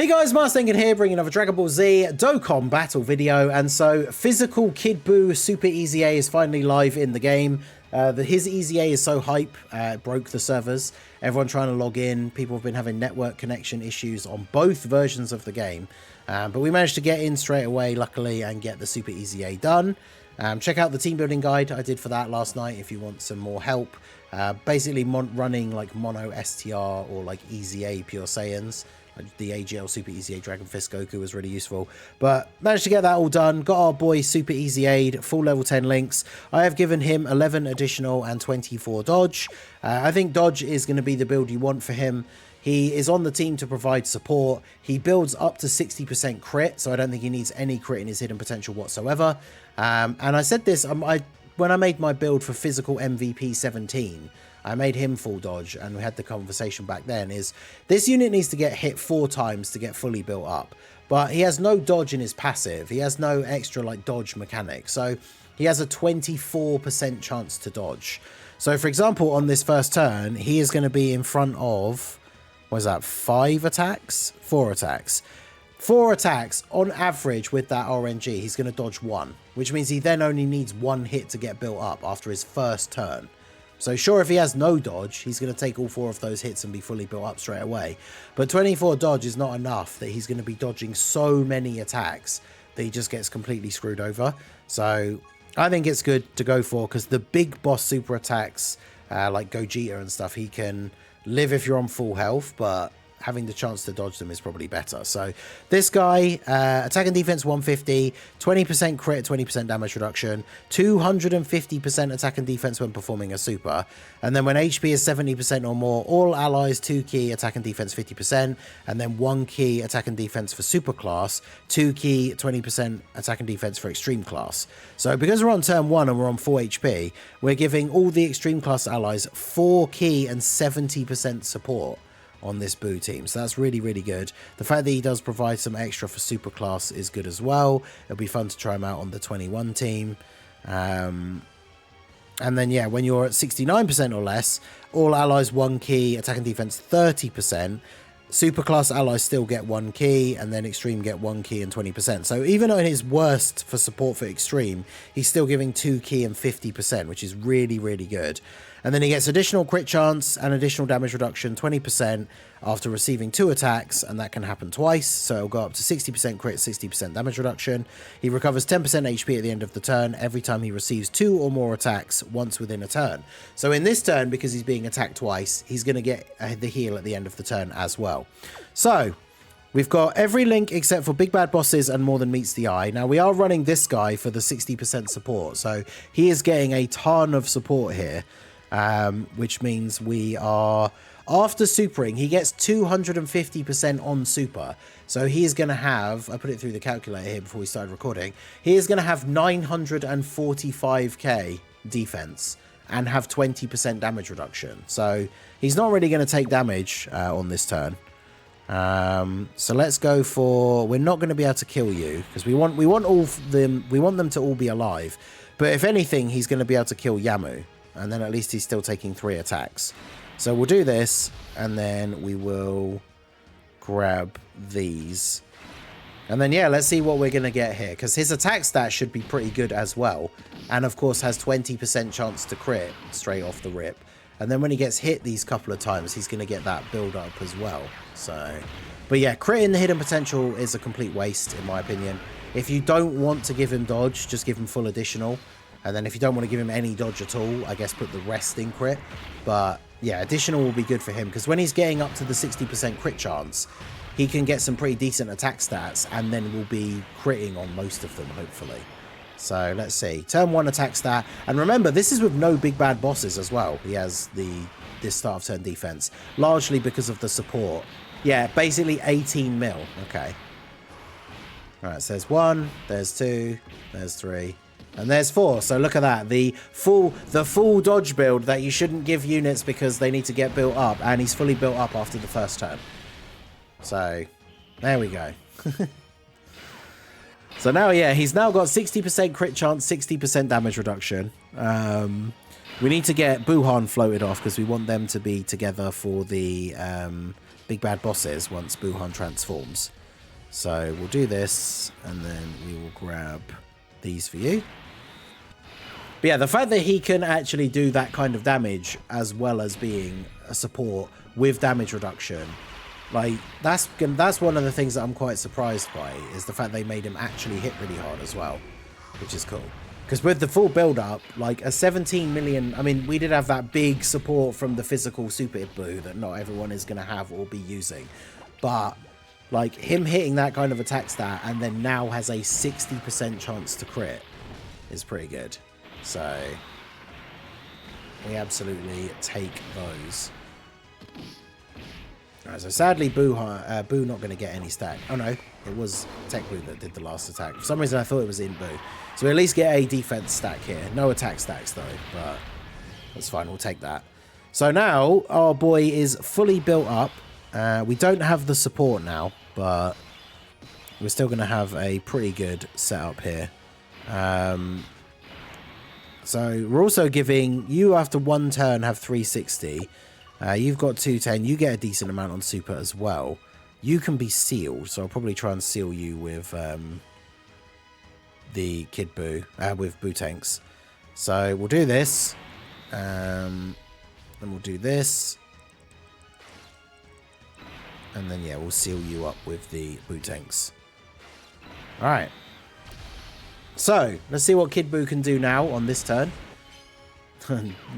Hey guys, Mars Thinking here, bringing another Dragon Ball Z Dokkan battle video. And so, physical Kid Buu Super EZA is finally live in the game. His EZA is so hype, it broke the servers. Everyone trying to log in. People have been having network connection issues on both versions of the game. But we managed to get in straight away, luckily, and get the Super EZA done. Check out the team building guide I did for that last night if you want some more help. Basically running like mono STR or like EZA Pure Saiyans. The AGL Super EZA Dragon Fist Goku was really useful, but managed to get that all done. Got our boy Super EZA'd, full level 10 links. I have given him 11 additional and 24 dodge. I think dodge is going to be the build you want for him. He is on the team to provide support. He builds up to 60% crit, so I don't think he needs any crit in his hidden potential whatsoever. And I said this when I made my build for physical MVP 17. I made him full dodge, and we had the conversation back then, is this unit needs to get hit 4 times to get fully built up. But he has no dodge in his passive. He has no extra like dodge mechanic. So he has a 24% chance to dodge. So for example, on this first turn, he is going to be in front of, what is that, 5 attacks? 4 attacks. 4 attacks on average with that RNG, he's going to dodge 1, which means he then only needs 1 hit to get built up after his first turn. So sure, if he has no dodge, he's going to take all 4 of those hits and be fully built up straight away. But 24 dodge is not enough that he's going to be dodging so many attacks that he just gets completely screwed over. So I think it's good to go for, because the big boss super attacks like Gogeta and stuff, he can live if you're on full health, but having the chance to dodge them is probably better. So this guy, attack and defense 150, 20% crit, 20% damage reduction, 250% attack and defense when performing a super. And then when HP is 70% or more, all allies 2 key attack and defense 50%, and then 1 key attack and defense for super class, 2 key 20% attack and defense for extreme class. So because we're on turn 1 and we're on 4 HP, we're giving all the extreme class allies 4 key and 70% support on this BUU team. So that's really, really good. The fact that he does provide some extra for super class is good as well. It'll be fun to try him out on the 21 team. And then, yeah, when you're at 69% or less, all allies 1 key, attack and defense 30%. Super class allies still get 1 key, and then extreme get 1 key and 20%. So even at his worst for support for extreme, he's still giving 2 key and 50%, which is really, really good. And then he gets additional crit chance and additional damage reduction 20% after receiving 2 attacks, and that can happen twice. So it'll go up to 60% crit, 60% damage reduction. He recovers 10% HP at the end of the turn every time he receives 2 or more attacks once within a turn. So in this turn, because he's being attacked twice, he's going to get the heal at the end of the turn as well. So we've got every link except for big bad bosses and more than meets the eye. Now we are running this guy for the 60% support, so he is getting a ton of support here. Which means we are, after supering, he gets 250% on super. So he is going to have, I put it through the calculator here before we started recording, he is going to have 945k defense and have 20% damage reduction. So he's not really going to take damage on this turn. So let's go for, we're not going to be able to kill you because we want all of them, we want them to all be alive. But if anything, he's going to be able to kill Yamu. And then at least he's still taking 3 attacks. So we'll do this, and then we will grab these. And then, yeah, let's see what we're going to get here. Because his attack stat should be pretty good as well. And, of course, has 20% chance to crit straight off the rip. And then when he gets hit these couple of times, he's going to get that build-up as well. So, but yeah, crit in the hidden potential is a complete waste, in my opinion. If you don't want to give him dodge, just give him full additional. And then if you don't want to give him any dodge at all, I guess put the rest in crit. But yeah, additional will be good for him, because when he's getting up to the 60% crit chance, he can get some pretty decent attack stats, and then will be critting on most of them, hopefully. So let's see. Turn 1 attack stat. And remember, this is with no big bad bosses as well. He has this start of turn defense, largely because of the support. Yeah, basically 18 mil. Okay. All right, so there's 1, there's 2, there's 3. And there's 4, so look at that. The full dodge build that you shouldn't give units because they need to get built up, and he's fully built up after the first turn. So, there we go. So now, yeah, he's now got 60% crit chance, 60% damage reduction. We need to get Buhan floated off because we want them to be together for the Big Bad Bosses once Buuhan transforms. So we'll do this, and then we will grab these for you. But yeah, the fact that he can actually do that kind of damage, as well as being a support with damage reduction, like, that's one of the things that I'm quite surprised by, is the fact they made him actually hit really hard as well, which is cool. Because with the full build-up, like a 17 million... I mean, we did have that big support from the physical Super Buu that not everyone is going to have or be using. But, like, him hitting that kind of attack stat and then now has a 60% chance to crit is pretty good. So, we absolutely take those. Alright, so sadly, Buu not going to get any stack. Oh no, it was Tech Buu that did the last attack. For some reason, I thought it was in Buu. So we at least get a defense stack here. No attack stacks though, but that's fine. We'll take that. So now our boy is fully built up. We don't have the support now, but we're still going to have a pretty good setup here. So we're also giving you, after one turn, have 360. You've got 210. You get a decent amount on super as well. You can be sealed, so I'll probably try and seal you with the Kid Buu, with Buu tanks. So we'll do this. Then we'll do this. And then, yeah, we'll seal you up with the Buu tanks. Alright. So, let's see what Kid Buu can do now on this turn.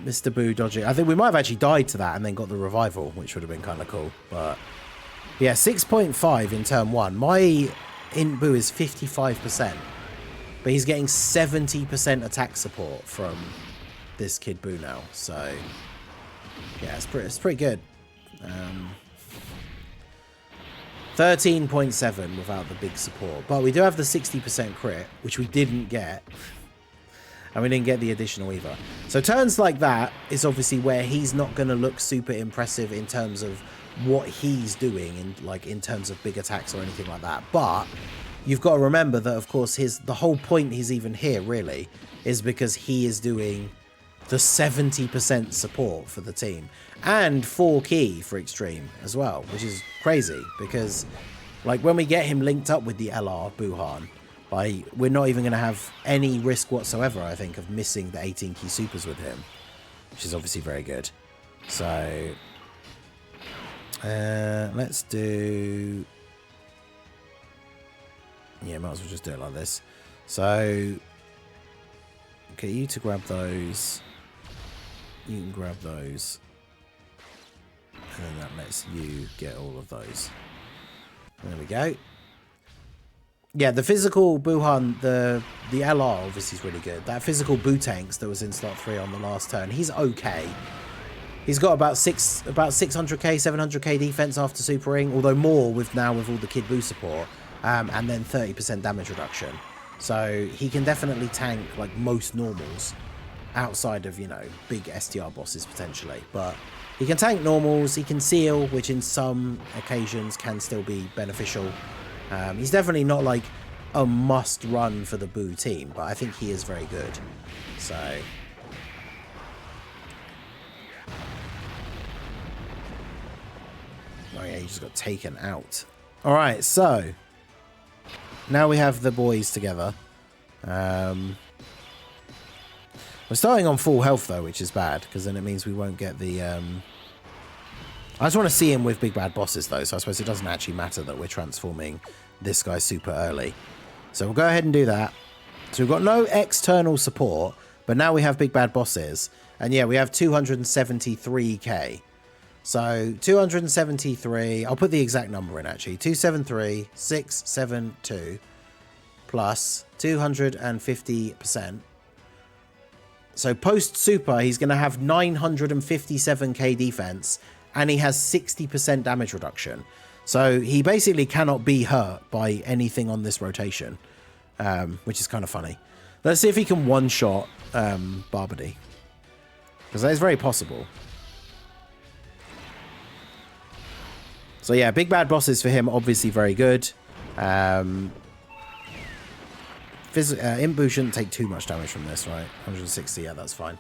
Mr. Buu dodging. I think we might have actually died to that and then got the revival, which would have been kind of cool. But, yeah, 6.5 in turn 1. My Int Buu is 55%. But he's getting 70% attack support from this Kid Buu now. So, yeah, it's pretty good. 13.7 without the big support. But we do have the 60% crit, which we didn't get. And we didn't get the additional either. So turns like that is obviously where he's not going to look super impressive in terms of what he's doing, in terms of big attacks or anything like that. But you've got to remember that, of course, the whole point he's even here, really, is because he is doing the 70% support for the team. And 4 key for extreme as well, which is crazy. Because, like, when we get him linked up with the LR Buuhan, like, we're not even going to have any risk whatsoever, I think, of missing the 18 key supers with him. Which is obviously very good. So, let's do... Yeah, might as well just do it like this. So, get you to grab those. You can grab those. And then that lets you get all of those. There we go. Yeah, the physical Buuhan, the LR obviously is really good. That physical Buu tanks that was in slot 3 on the last turn, he's okay. He's got about 600k, 700k defense after supering, although more with all the Kid Buu support, and then 30% damage reduction. So he can definitely tank like most normals, outside of, you know, big STR bosses potentially. But he can tank normals, he can seal, which in some occasions can still be beneficial. He's definitely not like a must run for the Buu team, but I think he is very good. So, oh yeah, he just got taken out. Alright, so now we have the boys together. We're starting on full health though, which is bad, because then it means we won't get the... I just want to see him with big bad bosses though, so I suppose it doesn't actually matter that we're transforming this guy super early. So we'll go ahead and do that. So we've got no external support, but now we have big bad bosses. And yeah, we have 273k. So 273, I'll put the exact number in actually. 273,672 plus 250%. So post super, he's going to have 957k defense, and he has 60% damage reduction. So he basically cannot be hurt by anything on this rotation, which is kind of funny. Let's see if he can one-shot Barbody, because that is very possible. So yeah, big bad bosses for him, obviously very good. Int Buu shouldn't take too much damage from this, right? 160, yeah, that's fine.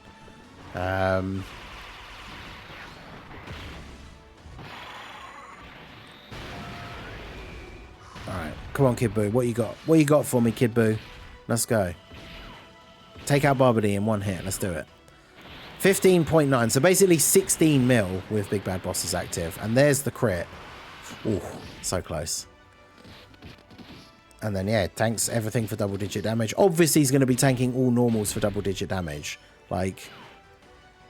Come on, Kid Buu. What you got? What you got for me, Kid Buu? Let's go. Take out Barbody in one hit. Let's do it. 15.9. So basically 16 mil with Big Bad Bosses active. And there's the crit. Ooh, so close. And then, yeah, tanks everything for double-digit damage. Obviously, he's going to be tanking all normals for double-digit damage. Like,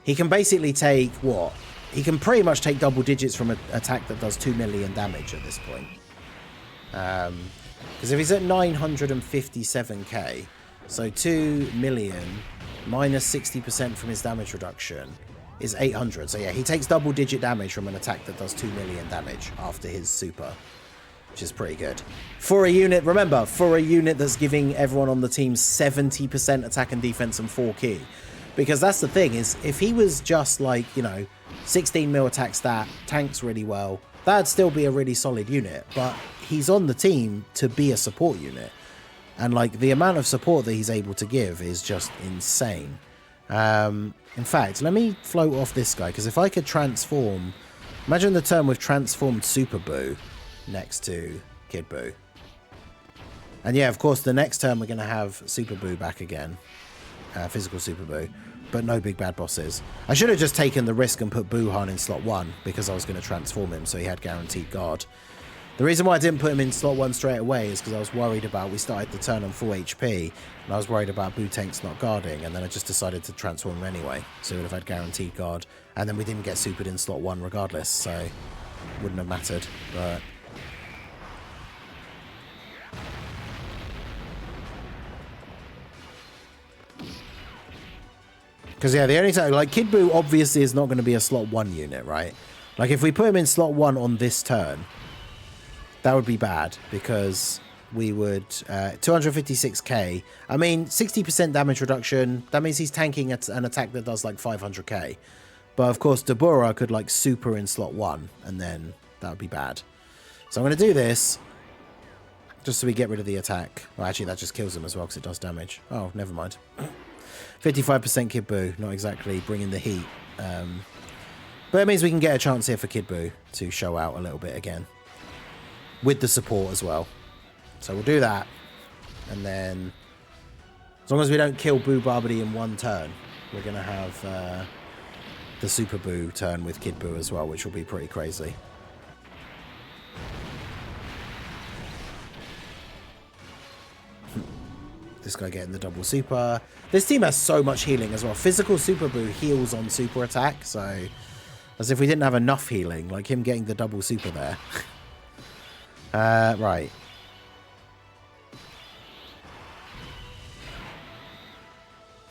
he can basically take, what? He can pretty much take double digits from an attack that does 2 million damage at this point. Because if he's at 957k, so 2 million minus 60% from his damage reduction is 800. So, yeah, he takes double-digit damage from an attack that does 2 million damage after his super, which is pretty good. For a unit, remember, for a unit that's giving everyone on the team 70% attack and defense and 4 key. Because that's the thing, is if he was just like, you know, 16 mil attack stat, tanks really well, that'd still be a really solid unit. But he's on the team to be a support unit. And like the amount of support that he's able to give is just insane. In fact, let me float off this guy, because if I could transform, imagine the turn with transformed Super Buu next to Kid Buu. And yeah, of course, the next turn we're going to have Super Buu back again. Physical Super Buu, but no Big Bad Bosses. I should have just taken the risk and put Buuhan in slot 1 because I was going to transform him so he had guaranteed guard. The reason why I didn't put him in slot 1 straight away is because I was worried about, we started the turn on full HP, and I was worried about Buu tanks not guarding, and then I just decided to transform him anyway, so he would have had guaranteed guard, and then we didn't get supered in slot 1 regardless, so wouldn't have mattered, but... Because, yeah, the only time... Like, Kid Buu obviously is not going to be a slot 1 unit, right? Like, if we put him in slot 1 on this turn, that would be bad, because we would... 256k. I mean, 60% damage reduction. That means he's tanking an attack that does, like, 500k. But, of course, Dabura could, like, super in slot 1, and then that would be bad. So I'm going to do this, just so we get rid of the attack. Well, actually, that just kills him as well, because it does damage. Oh, never mind. 55% Kid Buu, not exactly bringing the heat. But it means we can get a chance here for Kid Buu to show out a little bit again. With the support as well. So we'll do that. And then, as long as we don't kill Buu Barbary in one turn, we're going to have the Super Buu turn with Kid Buu as well, which will be pretty crazy. This guy getting the double super. This team has so much healing as well. Physical Super Buu heals on super attack, so as if we didn't have enough healing, like him getting the double super there. Right.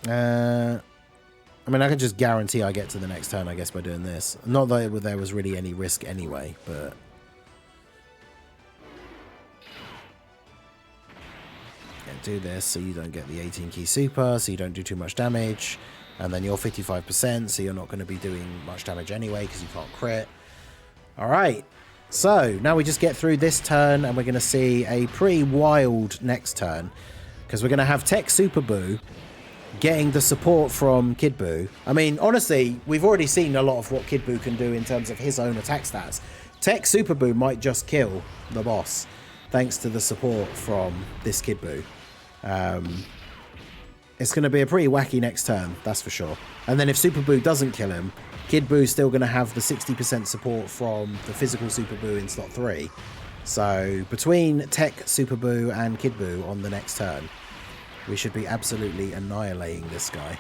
I mean, I can just guarantee I get to the next turn, I guess, by doing this. Not that there was really any risk anyway, but... do this so you don't get the 18 key super, so you don't do too much damage, and then you're 55%, so you're not going to be doing much damage anyway because you can't crit. Alright, so now we just get through this turn, and we're going to see a pretty wild next turn, because we're going to have Tech Super Buu getting the support from Kid Buu. I mean, honestly, we've already seen a lot of what Kid Buu can do in terms of his own attack stats. Tech Super Buu might just kill the boss, thanks to the support from this Kid Buu. It's going to be a pretty wacky next turn, that's for sure. And then if Super Buu doesn't kill him, Kid Buu's still going to have the 60% support from the physical Super Buu in slot 3. So between Tech Super Buu and Kid Buu on the next turn, we should be absolutely annihilating this guy.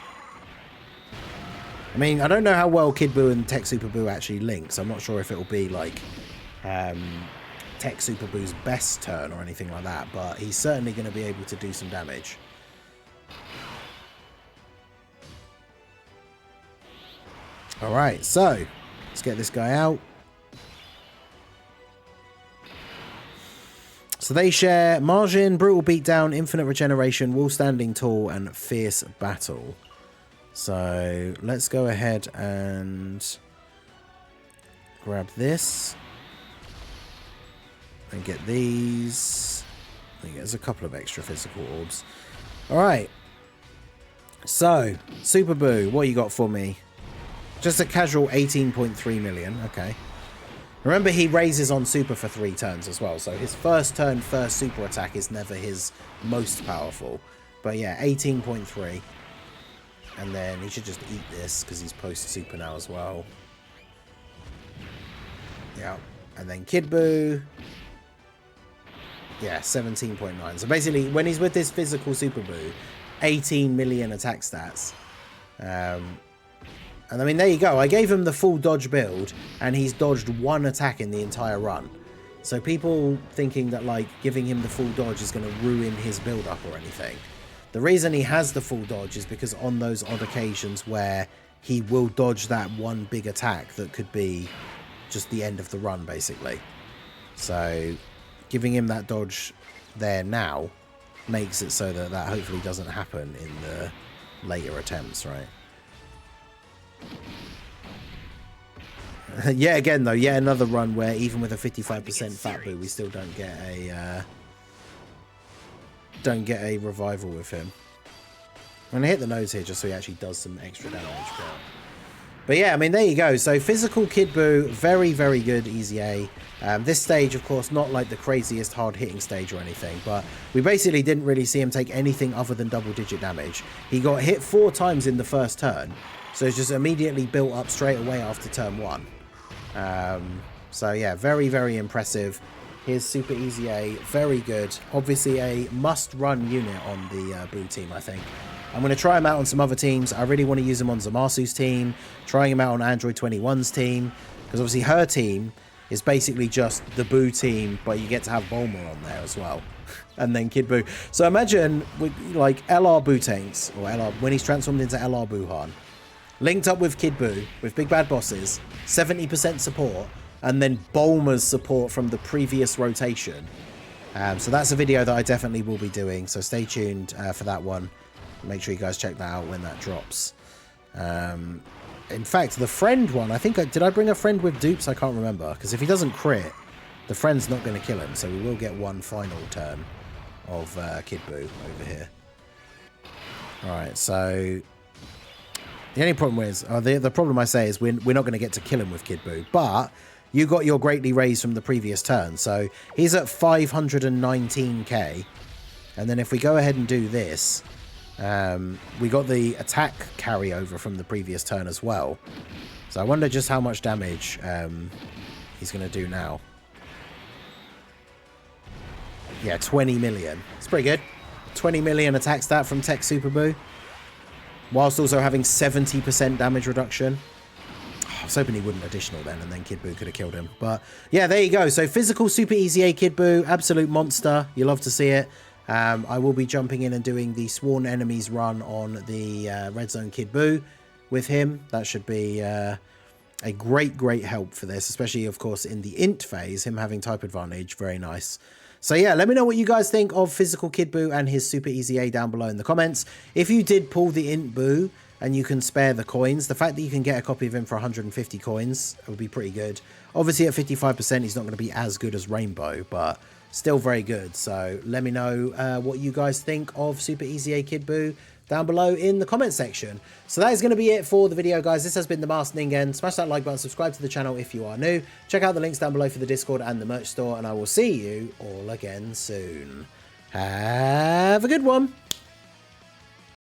I mean, I don't know how well Kid Buu and Tech Super Buu actually link, so I'm not sure if it'll be like Tech Super Buu's best turn or anything like that, but he's certainly going to be able to do some damage. Alright, so let's get this guy out. So they share Margin, Brutal Beatdown, Infinite Regeneration, Wall Standing Tall, and Fierce Battle. So let's go ahead and grab this. And get these. I think there's a couple of extra physical orbs. Alright. So, Super Buu, what you got for me? Just a casual 18.3 million. Okay. Remember, he raises on super for 3 turns as well, so his first turn, first super attack is never his most powerful. But yeah, 18.3. And then he should just eat this, because he's post-super now as well. Yeah. And then Kid Buu. Yeah, 17.9. So basically, when he's with this physical Super Buu, 18 million attack stats. And I mean, there you go. I gave him the full dodge build, and he's dodged 1 attack in the entire run. So people thinking that, like, giving him the full dodge is going to ruin his build-up or anything. The reason he has the full dodge is because on those odd occasions where he will dodge that 1 big attack that could be just the end of the run, basically. So giving him that dodge there now makes it so that that hopefully doesn't happen in the later attempts, right? Yeah, again though, yet another run where even with a 55% fat boo, we still don't get a revival with him. I'm gonna hit the nose here just so he actually does some extra damage. But yeah, I mean, there you go. So physical Kid Buu, very, very good EZA. This stage, of course, not like the craziest hard-hitting stage or anything, but we basically didn't really see him take anything other than double-digit damage. He got hit 4 times in the first turn, so it's just immediately built up straight away after turn 1. So yeah, very, very impressive. His Super EZA, very good. Obviously a must-run unit on the Buu team, I think. I'm going to try him out on some other teams. I really want to use him on Zamasu's team, trying him out on Android 21's team, because obviously her team is basically just the Buu team, but you get to have Bulma on there as well, and then Kid Buu. So imagine with like LR Buu tanks, or LR when he's transformed into LR Buuhan, linked up with Kid Buu with big bad bosses, 70% support, and then Bulma's support from the previous rotation. So that's a video that I definitely will be doing. So stay tuned for that one. Make sure you guys check that out when that drops. In fact, the friend one, I think, did I bring a friend with dupes? I can't remember. Because if he doesn't crit, the friend's not going to kill him. So we will get one final turn of Kid Buu over here. Alright, so the only problem is, the problem I say is we're not going to get to kill him with Kid Buu. But you got your greatly raised from the previous turn. So he's at 519k. And then if we go ahead and do this, we got the attack carryover from the previous turn as well. So I wonder just how much damage he's going to do now. Yeah, 20 million. It's pretty good. 20 million attack stat from Tech Super Buu, whilst also having 70% damage reduction. I was hoping he wouldn't additional then, and then Kid Buu could have killed him. But yeah, there you go. So physical Super EZA Kid Buu, absolute monster. You love to see it. I will be jumping in and doing the Sworn Enemies run on the Red Zone Kid Buu with him. That should be a great help for this, especially, of course, in the int phase, him having type advantage. Very nice. So yeah, let me know what you guys think of physical Kid Buu and his Super EZA down below in the comments. If you did pull the int Buu and you can spare the coins, the fact that you can get a copy of him for 150 coins would be pretty good. Obviously, at 55%, he's not going to be as good as Rainbow, but still very good. So let me know what you guys think of Super EZA Kid Buu down below in the comment section. So that is going to be it for the video, guys. This has been the Masked Ningen. Smash that like button, subscribe to the channel if you are new. Check out the links down below for the Discord and the merch store, and I will see you all again soon. Have a good one.